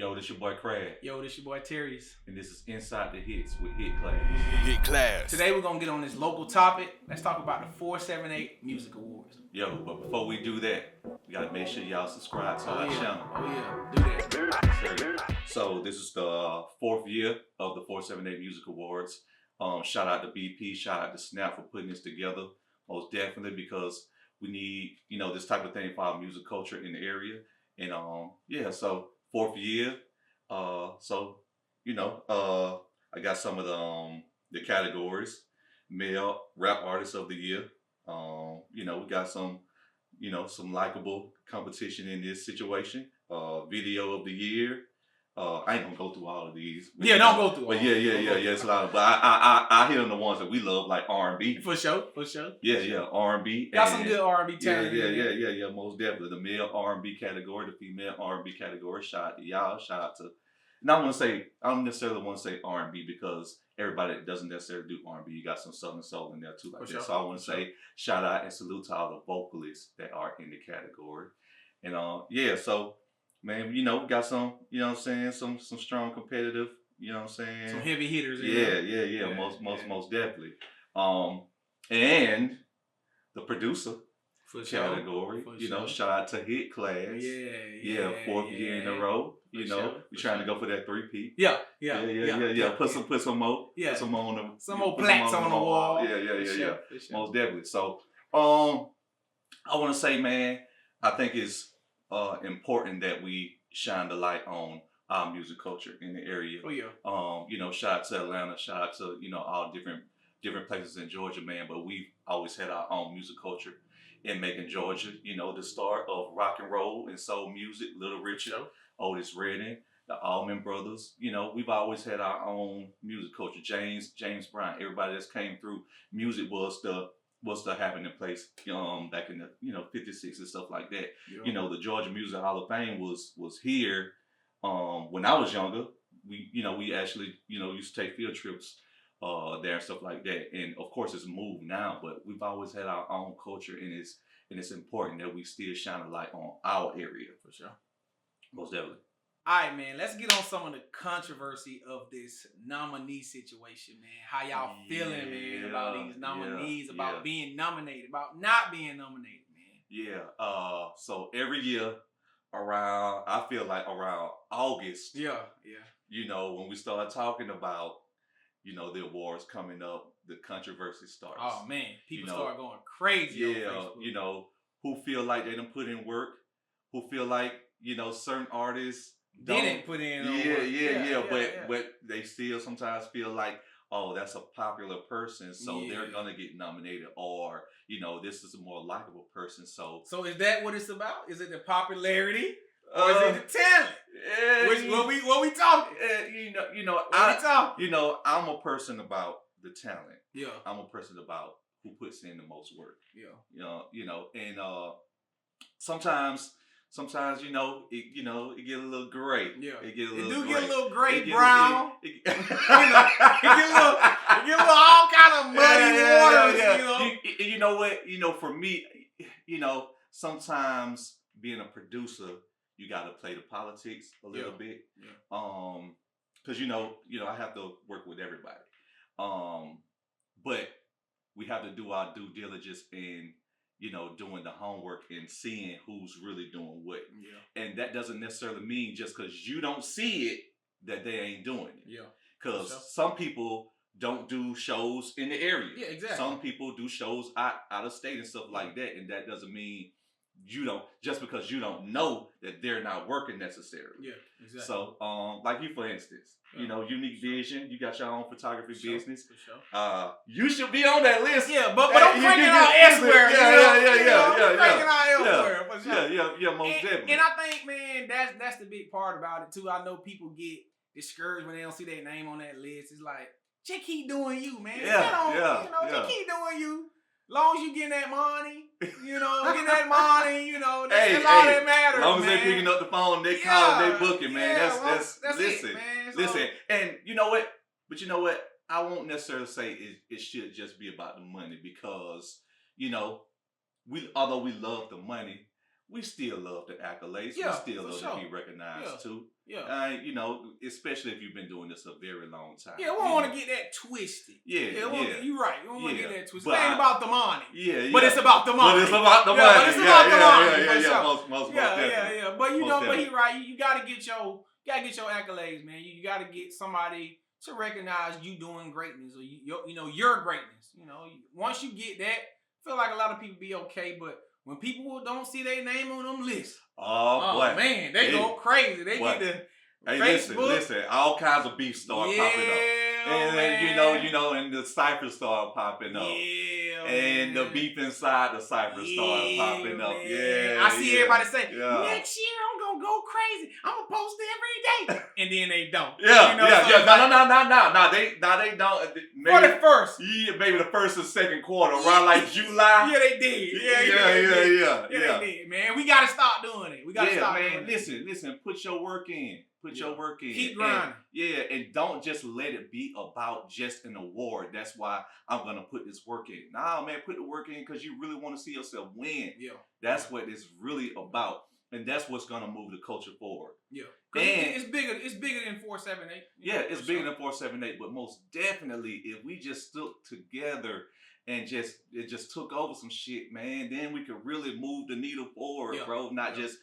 Yo, this your boy Craig. Yo, this your boy Terry's. And this is Inside the Hits with Hitclass. Hitclass. Today we're going to get on this local topic. Let's talk about the 478 Music Awards. Yo, but before we do that, we got to make sure y'all subscribe to our channel. Oh, yeah. Do that. So this is the fourth year of the 478 Music Awards. Shout out to BP, shout out to Snap for putting this together. Most definitely, because we need, this type of thing for our music culture in the area. And so fourth year. I got some of the categories. Male rap artist of the year. We got some likable competition in this situation. Video of the year. I ain't gonna go through all of these. Yeah, don't go through all. But yeah. It's a lot of. But I hit on the ones that we love, like R&B. For sure. Yeah, R&B. Got some good R&B talent. Yeah, most definitely. The male R&B category, the female R&B category. Shout out to y'all. Shout out to. And I don't necessarily want to say R&B because everybody doesn't necessarily do R&B. You got some Southern soul in there too, like that. Sure. So I want to say shout out and salute to all the vocalists that are in the category. And so. Man, we got some, some strong competitive, Some heavy hitters. Yeah. Most definitely. And the producer category, shout out to Hitclass. Yeah, fourth year in a row. We're trying to go for that 3P. Yeah. Put some more. Yeah. Put some more on them. Some more plaques on the wall. Yeah. Sure. Most definitely. So, I want to say, man, I think it's important that we shine the light on our music culture in the area. Oh yeah. Shout out to Atlanta, shout out to all different places in Georgia, man. But we've always had our own music culture in Macon, Georgia. The start of rock and roll and soul music, Little Richard, Otis Redding, the Allman Brothers. We've always had our own music culture. James Brown, everybody that's came through. Music was the happening place back in the 50s, 60s, stuff like that. Yeah. The Georgia Music Hall of Fame was here when I was younger. We actually used to take field trips there and stuff like that. And of course it's moved now, but we've always had our own culture, and it's important that we still shine a light on our area. For sure. Most definitely. All right, man, let's get on some of the controversy of this nominee situation, man. How y'all feeling, man, about these nominees, about being nominated, about not being nominated, man? Yeah. So every year I feel like around August. Yeah. When we start talking about, the awards coming up, the controversy starts. Oh, man. People start going crazy on Facebook. Who feel like they done put in work, who feel like, certain artists didn't put in work. But they still sometimes feel like, oh, that's a popular person, so they're gonna get nominated, or this is a more likable person. So is that what it's about? Is it the popularity, or is it the talent? What we talking? I'm a person about the talent. Yeah, I'm a person about who puts in the most work. Yeah, and sometimes it get a little gray. Yeah, it get a little gray, brown. It get a little all kind of muddy waters. You know what? For me, sometimes being a producer, you got to play the politics a little bit. Yeah. Because I have to work with everybody. But we have to do our due diligence in doing the homework and seeing who's really doing what. Yeah. And that doesn't necessarily mean just because you don't see it that they ain't doing it. Yeah. Because some people don't do shows in the area. Yeah, exactly. Some people do shows out of state and stuff like that. And that doesn't mean just because you don't know that they're not working necessarily. Yeah, exactly. So, like you, for instance, Unique Vision, you got your own photography business. For sure. You should be on that list. Yeah, but I'm cranking out elsewhere. Yeah. Cranking out elsewhere. For sure. Yeah, most definitely. And I think, man, that's the big part about it too. I know people get discouraged when they don't see their name on that list. It's like, just keep doing you, man. Just keep doing you. Long as you getting that money, that's all that matters. Long as they picking up the phone, they calling, they booking, man. That's listen, it, man. Listen. And you know what? But you know what? I won't necessarily say it should just be about the money, because although we love the money, we still love the accolades. Yeah, we still love sure. to be recognized too. Yeah. You know, especially if you've been doing this a very long time. Yeah, we don't want to get that twisted. Yeah. You're right. We don't want to get that twisted. But it ain't about the money. Yeah. But it's about the money. But it's about the money. But it's about the money. Most definitely. Yeah. But you know, but you're right. You gotta get your accolades, man. You gotta get somebody to recognize you doing greatness or your greatness. You know, once you get that, I feel like a lot of people be okay, but when people don't see their name on them lists, oh boy, man, they go crazy. They get the Facebook. Listen, all kinds of beef start popping up. And then, you know, and the ciphers start popping up. Yeah, and the beef inside the cipher started popping up. Man. Yeah. I see everybody say, next year I'm gonna go crazy. I'm gonna post every day. And then they don't. Yeah. No. Now they don't. Maybe, for the first. Yeah, maybe the first and second quarter, around like July. Yeah, they did. Yeah, they did, man. We gotta stop doing it. We gotta stop doing it. Listen, put your work in. Put your work in. Keep grinding. And don't just let it be about just an award. That's why I'm going to put this work in. Nah, man, put the work in because you really want to see yourself win. Yeah. That's what it's really about. And that's what's going to move the culture forward. Yeah. And it's bigger than 478. Yeah, it's bigger than 478. But most definitely, if we just stuck together and it just took over some shit, man, then we could really move the needle forward, bro. Not just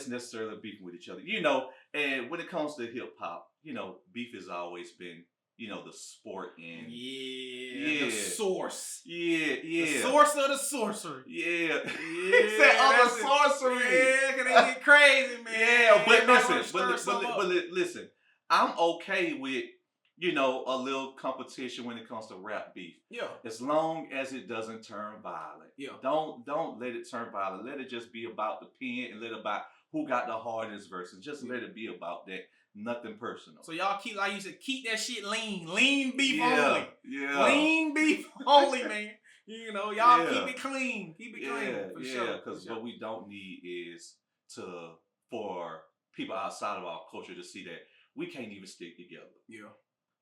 necessarily beefing with each other, you know. And when it comes to hip hop, you know, beef has always been, you know, the sport and the source. The source of the sorcery. It's that other sorcery. Yeah, cause they get crazy, man. Yeah, but listen, I'm okay with, you know, a little competition when it comes to rap beef. Yeah. As long as it doesn't turn violent. Yeah. Don't let it turn violent. Let it just be about the pen and let it about who got the hardest verse. And just let it be about that. Nothing personal. So y'all keep, like you said, keep that shit lean. Lean beef only. Yeah. Lean beef only, man. You know, y'all keep it clean. Keep it clean. For sure. Because what we don't need is for people outside of our culture to see that we can't even stick together. Yeah.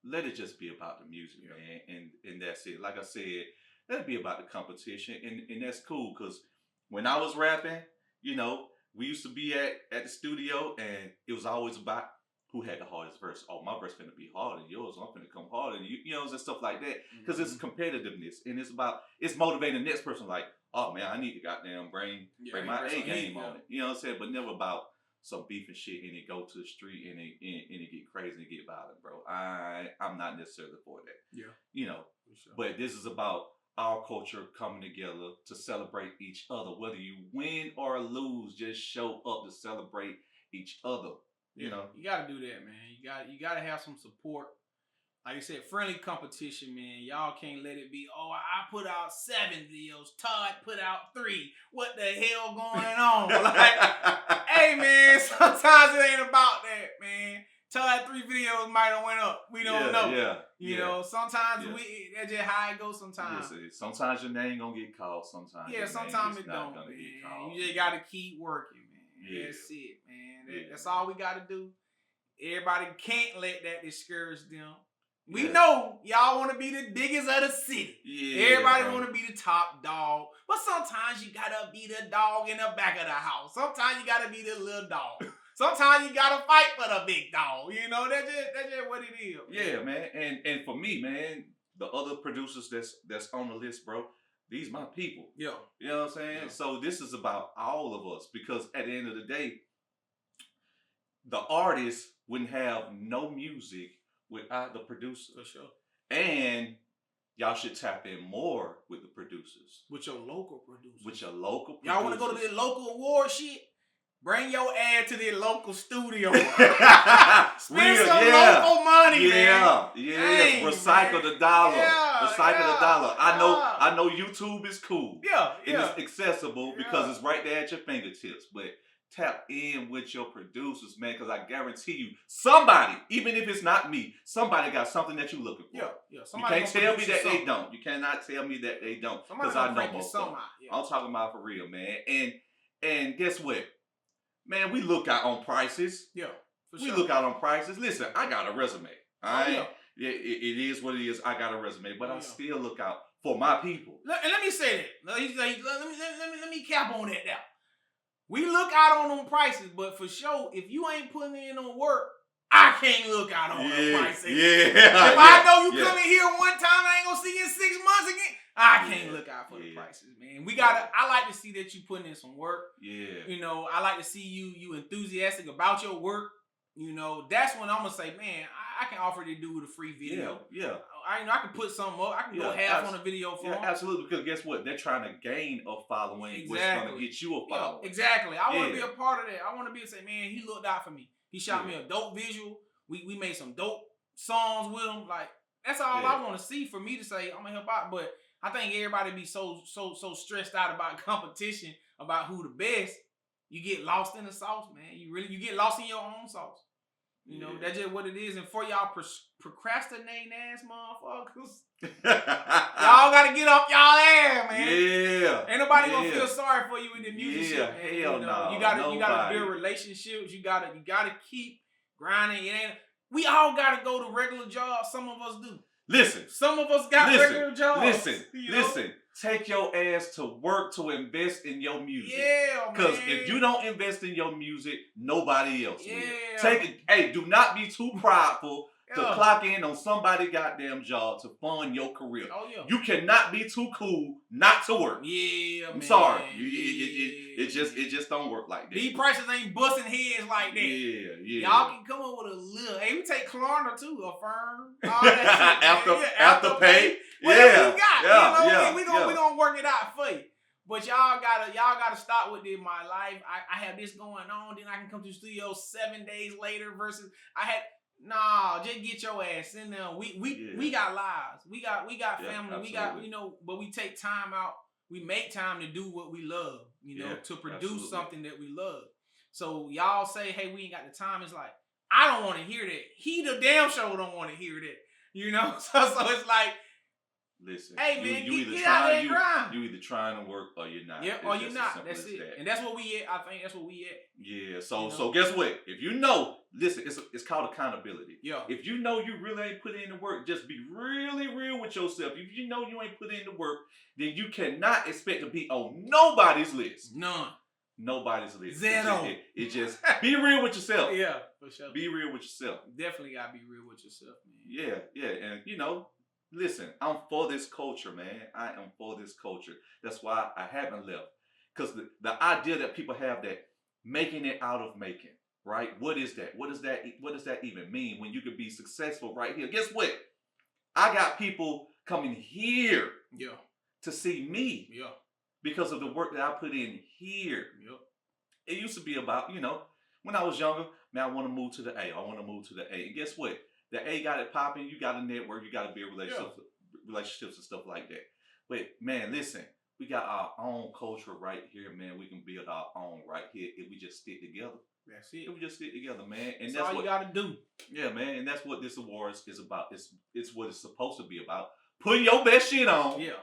Let it just be about the music, man, and that's it. Like I said, let it be about the competition, and that's cool, because when I was rapping, you know, we used to be at the studio, and it was always about who had the hardest verse. Oh, my verse finna be harder than yours. I'm finna come harder than you, you know, and stuff like that, because it's competitiveness, and it's motivating the next person, like, oh, man, I need to goddamn bring my A game on it. You know what I'm saying? But never about some beef and shit, and it go to the street and it get crazy and get violent, bro. I'm not necessarily for that. Yeah. You know, sure. But this is about our culture coming together to celebrate each other. Whether you win or lose, just show up to celebrate each other. You know? You gotta do that, man. You gotta have some support. Like I said, friendly competition, man. Y'all can't let it be, oh, I put out 7 videos. Todd put out 3. What the hell going on? Like, hey, man, sometimes it ain't about that, man. Todd 3 videos might have went up. We don't know. Yeah. You know, sometimes that's just how it goes sometimes. Sometimes your name gonna get called. Sometimes it don't, man. You just gotta keep working, man. Yeah. That's it, man. That's all we gotta do. Everybody can't let that discourage them. We know y'all want to be the biggest of the city. Yeah, everybody want to be the top dog. But sometimes you got to be the dog in the back of the house. Sometimes you got to be the little dog. Sometimes you got to fight for the big dog. You know, that's just what it is. Yeah, man. And for me, man, the other producers that's on the list, bro, these my people. Yeah. You know what I'm saying? Yeah. So this is about all of us, because at the end of the day, the artist wouldn't have no music without the producer. For sure. And y'all should tap in more with the producers. With your local producers. Y'all want to go to the local award shit? Bring your ad to the local studio. Spend some local money, man. Yeah. Recycle the dollar. Recycle the dollar. I know YouTube is cool. Yeah. And it's accessible because it's right there at your fingertips. But tap in with your producers, man, because I guarantee you, somebody, even if it's not me, somebody got something that you're looking for. Yeah. You can't tell me that they don't. You cannot tell me that they don't, because I know most of them. I'm talking about for real, man. And guess what? Man, we look out on prices. Yeah, for sure. We look out on prices. Listen, I got a resume. All right? Yeah, it is what it is. I got a resume, but I still look out for my people. And let me say that. Let me cap on that now. We look out on them prices, but for sure, if you ain't putting in on work, I can't look out on them prices. If I know you come in here one time, I ain't gonna see you in 6 months again. I can't look out for the prices, man. I like to see that you putting in some work. Yeah. You know, I like to see you enthusiastic about your work. You know, that's when I'm gonna say, man, I can offer to do with a free video. Yeah. I can put something up. I can go half on a video for them. Absolutely, because guess what? They're trying to gain a following, which is going to get you a following. Yeah, exactly. I want to be a part of that. I want to be able to say, man, he looked out for me. He shot me a dope visual. We made some dope songs with him. Like, that's all I want to see for me to say, I'm going to help out. But I think everybody be so stressed out about competition, about who the best. You get lost in the sauce, man. You get lost in your own sauce. You know, that's just what it is. And for y'all procrastinating ass motherfuckers, y'all gotta get off y'all ass, man. Yeah. Ain't nobody gonna feel sorry for you in the music shit, man. Hell no. You gotta build relationships. You gotta keep grinding. We all gotta go to regular jobs. Some of us do. Listen. Some of us got regular jobs. Listen. Take your ass to work to invest in your music. Yeah, man. Because if you don't invest in your music, nobody else will. Hey, do not be too prideful to clock in on somebody's goddamn job to fund your career. Oh, yeah. You cannot be too cool not to work. Yeah, I'm sorry. It just don't work like that. These prices ain't busting heads like that. Yeah. Y'all can come up with a little. Hey, we take Klarna too, Affirm. All that shit, after pay. Whatever you got. We gonna work it out for you. But y'all gotta stop with this. My life, I have this going on. Then I can come to the studio 7 days later versus just get your ass in there. We got lives. We got family. Absolutely. We got but we take time out. We make time to do what we love. To produce something that we love. So y'all say, hey, we ain't got the time. It's like, I don't want to hear that. He the damn show don't want to hear that. So it's like, listen, hey man, get out there and grind. You either trying to work or you're not. Yeah, or you're not. That's it. And that's what we at. I think that's what we at. Yeah. So guess what? If you know, listen, it's called accountability. Yeah. If you know you really ain't put in the work, just be really real with yourself. If you know you ain't put in the work, then you cannot expect to be on nobody's list. None. Nobody's list. Zero. It just be real with yourself. Yeah, for sure. Be real with yourself. Definitely gotta be real with yourself, man. Yeah, and listen, I'm for this culture, man. I am for this culture. That's why I haven't left. Because the idea that people have that making it out of making, right? What is that? What does that even mean when you could be successful right here? Guess what? I got people coming here to see me because of the work that I put in here. It used to be about, when I was younger, man, I want to move to the A. I want to move to the A. And guess what? The A got it popping. You got a network. You got to build relationships and stuff like that. But man, listen, we got our own culture right here, man. We can build our own right here if we just stick together. That's it. If we just stick together, man. And that's all you got to do. Yeah, man. And that's what this awards is about. It's what it's supposed to be about. Putting your best shit on. Yeah.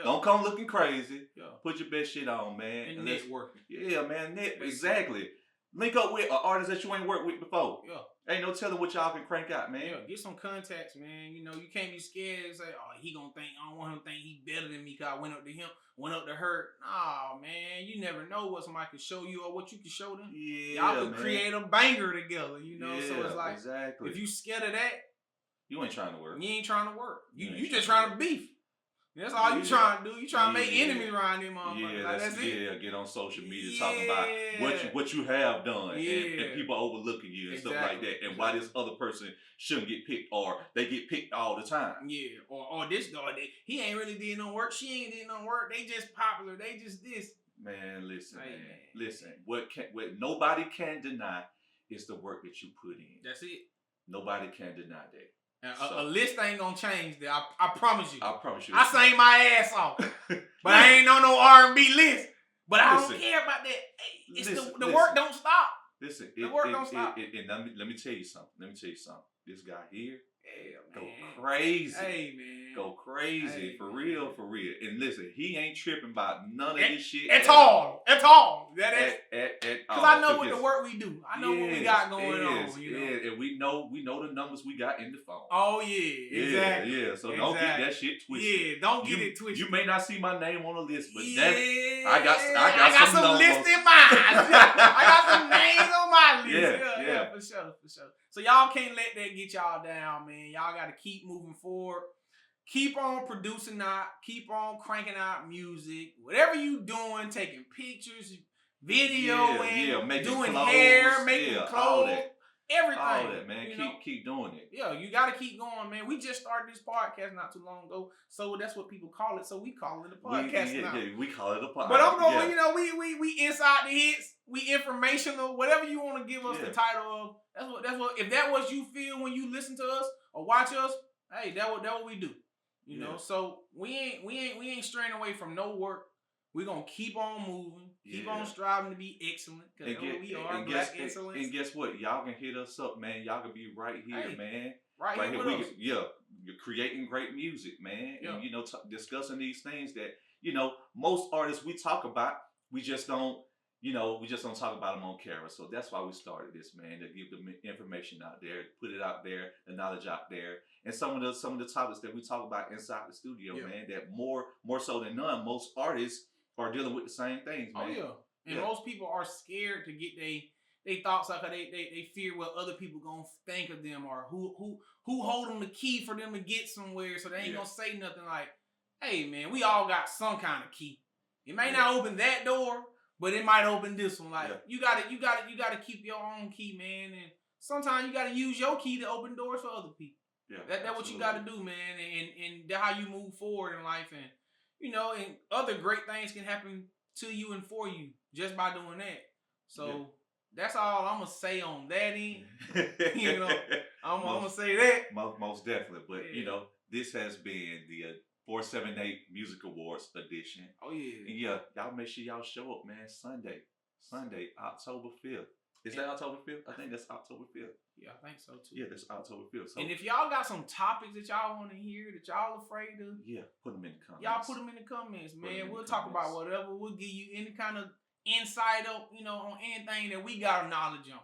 Don't come looking crazy. Yeah. Put your best shit on, man. And networking. Yeah, man. Exactly. Link up with an artist that you ain't worked with before. Yeah. Ain't no telling what y'all can crank out, man. Yeah, get some contacts, man. You can't be scared and say, oh, he gonna think, I don't want him to think he better than me because I went up to him, went up to her. Nah, man, you never know what somebody can show you or what you can show them. Yeah, y'all can create a banger together, Yeah, so it's like, exactly. If you scared of that, you ain't trying to work. You ain't trying to work. You just trying to beef. That's all you trying to do. You trying to make enemies around them motherfuckers. Yeah, that's it. Yeah, get on social media talking about what you have done and people overlooking you and stuff like that, and why this other person shouldn't get picked or they get picked all the time. Yeah, or this dog, he ain't really did no work. She ain't did no work. They just popular. They just this. Man, listen, listen. What nobody can deny is the work that you put in. That's it. Nobody can deny that. A list ain't gonna change that. I promise you. I promise you. I sang my ass off, but I ain't on no R&B list. But I don't care about that. It's the work don't stop. Listen, the work don't stop. And let me tell you something. This guy here, go crazy. Hey man, go crazy for real. And listen, he ain't tripping about none of this shit at all. At all. Because I know what the work we do. I know what we got going on. And we know the numbers we got in the phone. Oh yeah, exactly. Yeah. So don't get that shit twisted. Yeah, don't get it twisted. You may not see my name on the list, but I got some lists in mine. I got some names on my list. Yeah, for sure. So y'all can't let that get y'all down, man. Y'all got to keep moving forward. Keep on producing out. Keep on cranking out music. Whatever you doing, taking pictures, videoing, doing clothes, hair, making clothes. Everything. All that, man. Keep doing it. Yeah, you got to keep going, man. We just started this podcast not too long ago, so that's what people call it. So we call it a podcast now. Yeah, we call it a podcast. But I'm going, we inside the hits. We informational. Whatever you want to give us the title of. That's what. If that what you feel when you listen to us or watch us, hey, that what we do. You know. So we ain't straying away from no work. We're going to keep on moving, keep on striving to be excellent, because we are black excellence. And guess what? Y'all can hit us up, man. Y'all can be right here, man. Right here with us. You're creating great music, man. Yeah. And, discussing these things that, most artists we talk about, we just don't talk about them on camera. So that's why we started this, man, to give the information out there, put it out there, the knowledge out there. And some of the topics that we talk about inside the studio, man, that more so than none, most artists are dealing with the same things, man. Oh yeah, and most people are scared to get they thoughts out, cause they fear what other people gonna think of them, or who hold them the key for them to get somewhere, so they ain't gonna say nothing like, "Hey man, we all got some kind of key. It may not open that door, but it might open this one. Like you gotta keep your own key, man, and sometimes you gotta use your key to open doors for other people. Yeah, that's what you gotta do, man, and that's how you move forward in life, and and other great things can happen to you and for you just by doing that. So that's all I'm gonna say on that end. I'm gonna say that. Most definitely. But this has been the 478 Music Awards edition. Oh yeah. And y'all make sure y'all show up, man. Sunday, October 5th. Is that October 5th? I think that's October 5th. Yeah, I think so too. Yeah, that's October 5th. So, and if y'all got some topics that y'all want to hear, that y'all afraid of, put them in the comments. Y'all put them in the comments, man. We'll talk about whatever. We'll give you any kind of insight on anything that we got knowledge on.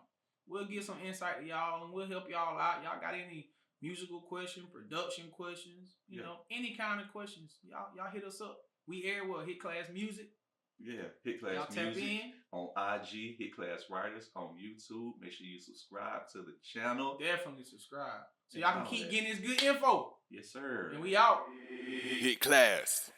We'll give some insight to y'all, and we'll help y'all out. Y'all got any musical questions, production questions, any kind of questions, y'all hit us up. We air Hitclass Music. Yeah, Hitclass Music on IG, Hitclass Writers on YouTube. Make sure you subscribe to the channel. Definitely subscribe. So y'all can keep getting this good info. Yes, sir. And we out. Hitclass.